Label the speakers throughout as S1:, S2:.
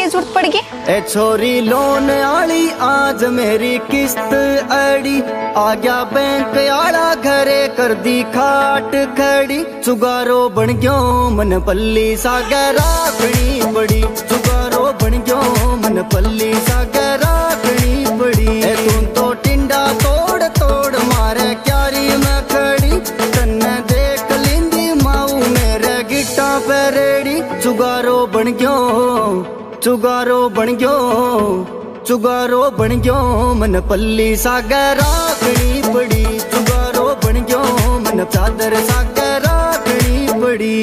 S1: की जरूरत पड़ गई?
S2: ए छोरी लोन आली आज मेरी किस्त अड़ी, आ गया बैंक आला घरे कर दी खाट खड़ी। चुगारो बन गयो मन पल्ली सागे राखनी पड़ी, चुगारो बन गयो मन पल्ली सागे राखनी पड़ी। ए तू तो टिंडा तोड़ तोड़ मारे क्यारी में खड़ी, तन्ने देख लिंदी माऊ मेरे गिट्टा पे रेड़ी। चुगारो बन गयो, चुगारो बन गयो, चुगारो बन गयो मन पल्ली सागे राखनी पड़ी, चुगारो बन गयो मन चादर सागे राखनी पड़ी।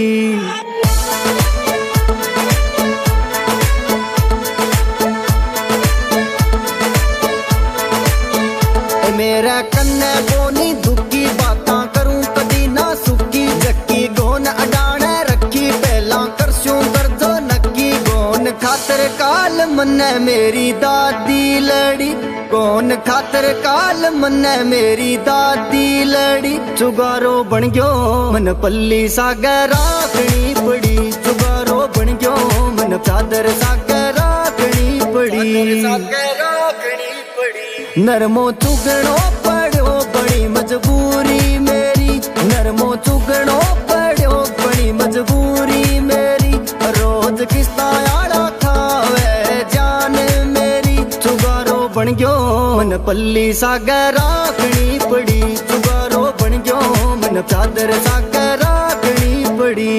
S2: मेरा कन्ने बोनी दुखी बातां करूं कदी ना सुखी, जक्की गोन अडाने रखी पहला करस्यूं कर दो नक्की। गोन खातर काल मन्ने मेरी दादी लड़ी, कौन खातर काल मन्ने मेरी दादी लड़ी। चुगारो बन गयो मन पल्ली सागे राखनी पड़ी, चुगारो बन गयो मन चादर सागे राखनी पड़ी, सागे राखनी पड़ी। नरमो चुगणो पड़ो बड़ी मजबूरी मेरी, नरमो चुगणो पड़ो बड़ी मजबूरी मेरी। रोज किस्ता आड़ा खावे जान मेरी, चुगारो बन गयो मन पल्ली सागे राखनी पड़ी, चुगारो बन गयो मन चादर सागे राखनी पड़ी।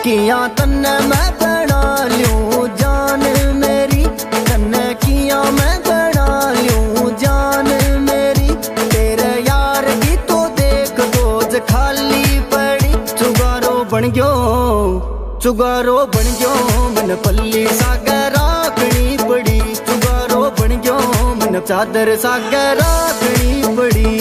S2: किया तन्ने मैं बना लूं जान मेरी, तन्ने किया मैं बना लूं जान मेरी। तेरे यार की तो देख गोज खाली पड़ी, चुगारो बन गयो, चुगारो बन गयो मन पल्ली सागे राखनी पड़ी, चुगारो बन गयो मन चादर सागे राखनी पड़ी।